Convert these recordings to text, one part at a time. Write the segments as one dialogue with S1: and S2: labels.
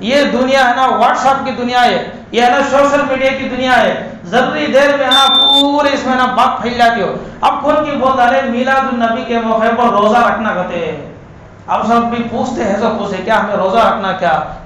S1: یہ دنیا ہے نا واٹس ایپ کی دنیا ہے، یہ ہے نا سوشل میڈیا کی دنیا ہے، ضروری دیر میں ہے نا پورے اس میں نا بات پھیل جاتی ہو۔ اب کون کی بول ڈالے میلاد النبی کے موقع پر روزہ رکھنا کہتے ہیں، اب سب بھی پوچھتے ہیں، سب پوچھتے کیا ہمیں روزہ رکھنا،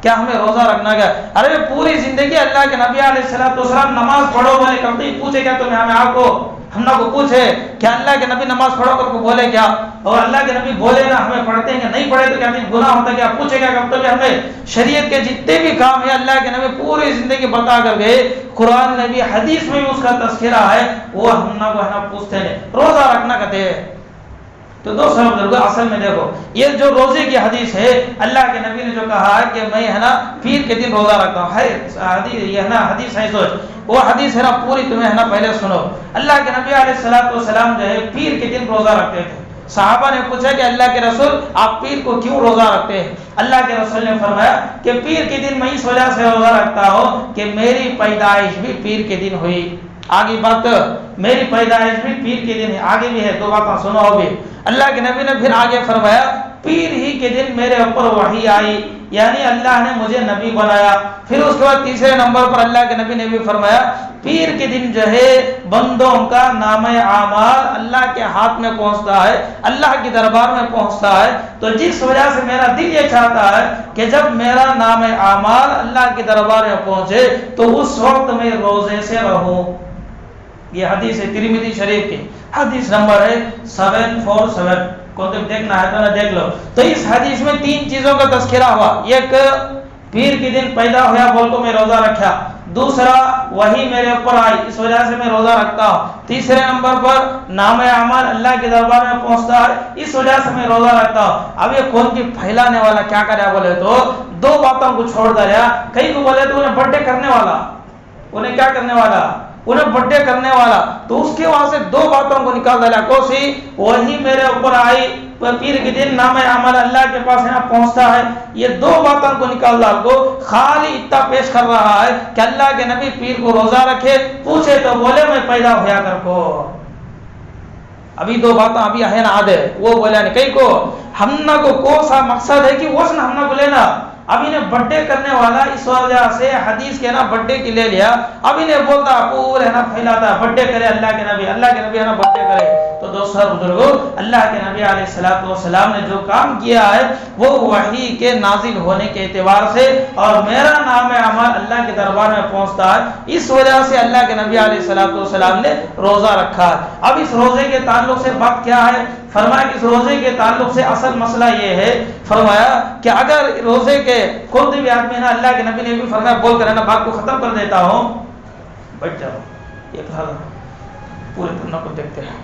S1: کیا ہمیں روزہ رکھنا کیا؟ ارے پوری زندگی اللہ کے نبی علیہ السلام نماز پڑھو بولے کبھی پوچھے کیا تمہیں؟ ہمیں آپ کو ہم کو پوچھے کیا اللہ کے نبی نماز پڑھو کر کو بولے کیا؟ اور اللہ کے نبی بولے نا ہمیں پڑھتے ہیں کہ نہیں پڑھے تو کیا گناہ ہوتا کیا؟ پوچھے کیا کب تک ہمیں شریعت کے جتنے بھی کام ہیں اللہ کے نبی پوری زندگی بتا کر گئے، قرآن نبی حدیث میں بھی اس کا تذکرہ ہے، وہ ہم کو ہے نا پوچھتے ہیں روزہ رکھنا کہتے ہیں۔ تو دوستوں بزرگوں اصل میں دیکھو یہ جو روزے کی حدیث ہے، اللہ کے نبی نے جو کہا ہے کہ میں ہے نا پیر کے دن روزہ رکھتا ہوں، ہے حدیث، یہ ہے نا حدیث ہے، سوچ وہ حدیث ہے نا پوری تمہیں ہے نا پہلے سنو۔ اللہ کے نبی علیہ السلام جو ہے پیر کے دن روزہ رکھتے تھے۔ صحابہ نے پوچھا کہ اللہ کے رسول آپ پیر کو کیوں روزہ رکھتے ہیں؟ اللہ کے رسول نے فرمایا کہ پیر کے دن میں اس وجہ سے روزہ رکھتا ہوں کہ میری پیدائش بھی پیر کے دن ہوئی۔ آگے بات، میری پیدائش بھی پیر کے دن ہے، آگے بھی ہے، دو باتیں سنو ابھی۔ اللہ کے نبی نے پھر آگے فرمایا پیر ہی کے دن میرے اوپر وحی آئی، یعنی اللہ نے مجھے نبی بنایا۔ پھر اس کے بعد تیسرے نمبر پر اللہ کے نبی نے بھی فرمایا پیر کے دن جو ہے بندوں کا نام اعمال اللہ کے ہاتھ میں پہنچتا ہے، اللہ کے دربار میں پہنچتا ہے۔ تو جس وجہ سے میرا دل یہ چاہتا ہے کہ جب میرا نام اعمال اللہ کے دربار میں پہنچے تو اس وقت میں روزے سے رہوں۔ یہ حدیث ہے ترمذی شریف کی، حدیث نمبر ہے 747، کو تم دیکھنا ہے تو نہ دیکھ لو۔ تو اس حدیث میں تین چیزوں کا تذکرہ ہوا، ایک پیر کے دن پیدا ہوا بول کو میں روزہ رکھا، دوسرا وہی میرے اوپر آئی اس وجہ سے میں روزہ رکھتا ہوں، تیسرے نمبر پر نام اعمال اللہ کے دربار میں پہنچتا ہے اس وجہ سے میں روزہ رکھتا ہوں۔ اب یہ کون کی پھیلانے والا کیا کرے بولے تو دو باتوں کو چھوڑ دیا، کئی کو بولے تو انہیں برتھ ڈے کرنے والا، انہیں کیا کرنے والا، انہیں برتھ ڈے کرنے والا، تو اس کے وہاں سے دو باتوں کو نکال دیا، کوسی وہی میرے اوپر آئی پیر کے دن نام عمل اللہ کے پاس یہاں پہنچتا ہے، یہ دو باتوں کو نکال ڈال کو خالی اتنا پیش کر رہا ہے کہ اللہ کے نبی پیر کو روزہ رکھے، پوچھے تو بولے میں پیدا ہویا کر کو۔ ابھی دو باتیں ابھی ہے نا آدھے، وہ بولے نہیں کئی کو ہم نہ کو سا مقصد ہے کہ وزن ہم نہ کو لینا، اب انہیں برتھ ڈے کرنے والا اس وجہ سے حدیث کے نا برتھ ڈے کی لے لیا، اب انہیں بولتا پورے نا پھیلاتا برتھ ڈے کرے اللہ کے نبی ہے نا برتھ ڈے کرے۔ تو دوستو بزرگوں اللہ کے نبی علیہ السلام نے جو کام کیا ہے وہ وحی کے نازل ہونے کے اعتبار سے اور میرا نام عمل اللہ کے دربار میں پہنچتا ہے اس وجہ سے اللہ کے نبی علیہ السلام نے روزہ رکھا ہے۔ اب اس روزے کے تعلق سے بات کیا ہے؟ فرمایا کہ اس روزے کے تعلق سے اصل مسئلہ یہ ہے، فرمایا کہ اگر روزے کے کوئی بھی آدمی نا اللہ کے نبی نے بھی فرمایا بول کر نا بات کو ختم کر دیتا ہوں، بیٹھ جاؤ ایک پورے پورنا کو دیکھتے ہیں۔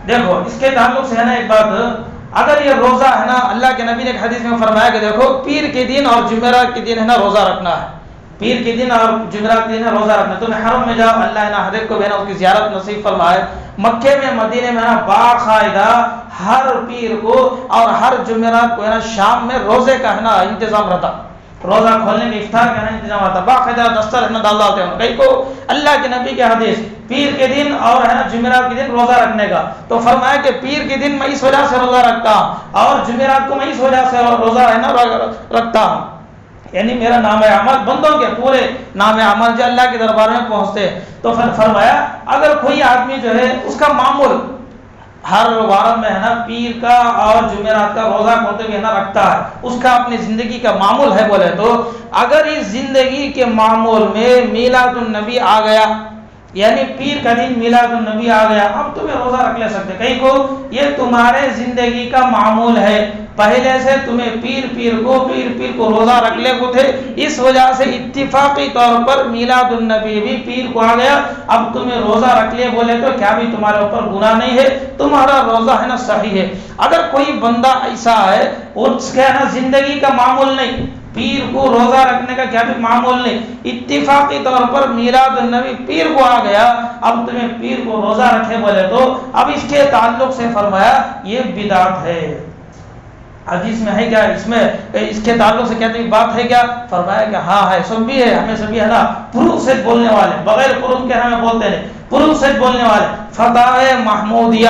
S1: دیکھو اس کے تعلق سے ہے نا ایک بات، اگر یہ روزہ ہے نا اللہ کے نبی نے ایک حدیث میں فرمایا کہ دیکھو پیر کے دن اور جمعرات کے دن ہے نا روزہ رکھنا ہے، پیر کے دن اور جمعرات کے دن روزہ رکھنا، تم حرم میں جاؤ اللہ ہے نا ہر ایک کو اس کی زیارت نصیب فرمائے۔ مکے میں مدینے میں نا باقاعدہ ہر پیر کو اور ہر جمعرات کو ہے نا شام میں روزے کا ہے نا انتظام رہتا، روزہ کھولنے کے افطار کا انتظام آتا، باقاعدہ دستر ہے نا ڈال ڈالتے ہیں کئی کو اللہ کے نبی کے حدیث پیر کے دن اور ہے نا جمعرات کے دن روزہ رکھنے کا۔ تو فرمایا کہ پیر کے دن میں اس وجہ سے روزہ رکھتا ہوں اور جمعرات کو میں اس وجہ سے روزہ ہے نا رکھتا ہوں، یعنی میرا نام عمل بندوں کے پورے نام عمل جو اللہ کے دربار میں پہنچتے۔ تو فرمایا اگر کوئی آدمی جو ہے اس کا معمول ہر وار میں ہے نا پیر کا اور جمعرات کا روزہ ہوتے ہوئے نا رکھتا ہے، اس کا اپنی زندگی کا معمول ہے بولے تو اگر اس زندگی کے معمول میں میلاد النبی آ گیا، یعنی پیر کا دن میلاد النبی آ گیا، اب تمہیں روزہ رکھ لے سکتے، کہیں کو یہ تمہارے زندگی کا معمول ہے، پہلے سے تمہیں پیر کو روزہ رکھ لے کو تھے، اس وجہ سے اتفاقی طور پر میلاد النبی بھی پیر کو آ گیا، اب تمہیں روزہ رکھ لے بولے تو کیا بھی تمہارے اوپر گناہ نہیں ہے، تمہارا روزہ ہے نا صحیح ہے۔ اگر کوئی بندہ ایسا ہے اس کا نا زندگی کا معمول نہیں، پیر کو روزہ رکھنے کا کیا بھی معمول نہیں، اتفاقی طور پر میلاد النبی پیر کو آ گیا، اب تمہیں پیر کو روزہ رکھے بولے تو اب اس کے تعلق سے فرمایا یہ بدعت ہے۔ حدیث میں ہے کیا اس کے تعلق سے کہتے ہیں بات ہے کیا؟ فرمایا کہ ہاں ہے، سب بھی ہے، ہمیں سبھی ہے نا پروف سے بولنے والے، بغیر پروف کے ہمیں بولتے ہیں، پروف سے بولنے والے۔ فتاوی محمودیہ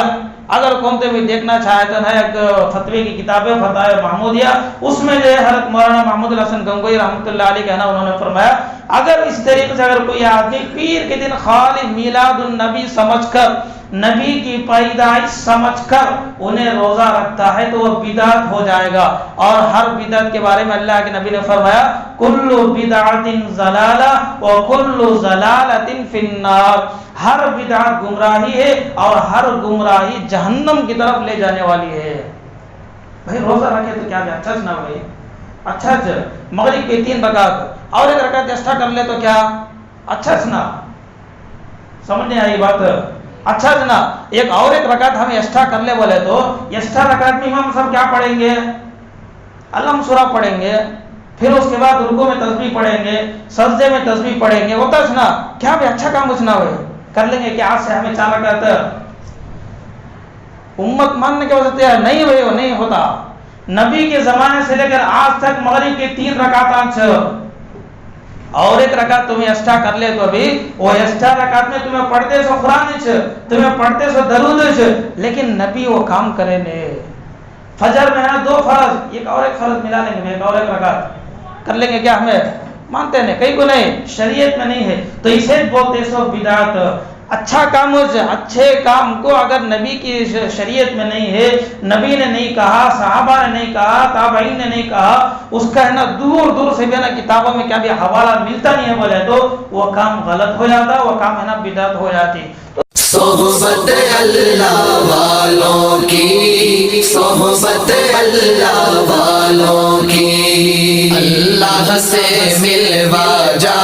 S1: اگر کون بھی دیکھنا چاہتے ہیں ایک فتوی کی کتاب ہے فتاوی محمودیہ، اس میں جو ہے حضرت مولانا محمود الحسن گنگوئی رحمۃ اللہ علیہ کہنا انہوں نے فرمایا اگر اس طریقے سے اگر کوئی آدمی پیر کے دن خالی میلاد النبی سمجھ کر، نبی کی پیدائش سمجھ کر انہیں روزہ رکھتا ہے تو وہ بدعت ہو جائے گا، اور ہر بدعت کے بارے میں اللہ کے نبی نے فرمایا کل بدعت ضلالہ وکل ضلالۃ فی النار، ہر بدعت گمراہی ہے اور ہر گمراہی جہنم کی طرف لے جانے والی ہے۔ بھائی روزہ رکھے تو کیا اچھا نہ بھائی، اچھا مغرب کے 3 رکعت اور ایک رکعت ایکسٹرا کر لے تو کیا اچھا نہ، سمجھ نہیں آئی بات؟ اچھا جناب ایک رکعت ہم ایکسٹرا کر لے بولے تو ایکسٹرا رکعت میں امام صاحب کیا پڑھیں گے؟ الحمد سورہ پڑھیں گے، پھر اس کے بعد رکوع میں تسبیح پڑھیں گے، سجدے میں تسبیح پڑھیں گے، ہوتا ہے نا؟ کیا بھی اچھا کام کچھ نہ ہوئے کر لیں گے کہ آج سے ہمیں 4 رکعت امت ماننے کے وجہ سے نہیں ہوئے، وہ نہیں ہوتا۔ نبی کے زمانے سے لے کر آج تک مغرب کے 3 رکعت اور ایک رکعت تمہیں ایکسٹرا کر لے تو بھی وہ ایکسٹرا رکعت میں تمہیں پڑھتے سو قرآن تمہیں پڑھتے سو درود، لیکن نبی وہ کام کرے نے۔ فجر میں ہے 2 فرض، ایک فرض ملا لیں گے، ایک رکعت کر لیں گے، کیا ہمیں مانتے ہیں؟ کئی کو نہیں، شریعت میں نہیں ہے، تو اسے بولتے سو بدعت۔ اچھا کام اچھے کام کو اگر نبی کی شریعت میں نہیں ہے، نبی نے نہیں کہا، صحابہ نے نہیں کہا، تابعین نے نہیں کہا، اس کا ہے نا دور دور سے بھی نا کتابوں میں کیا بھی حوالہ ملتا نہیں ہے بولے تو وہ کام غلط ہو جاتا، وہ کام ہے نا بدعت ہو جاتی۔
S2: صحبت اللہ والوں کی، صحبت اللہ والوں کی، اللہ سے ملوا جا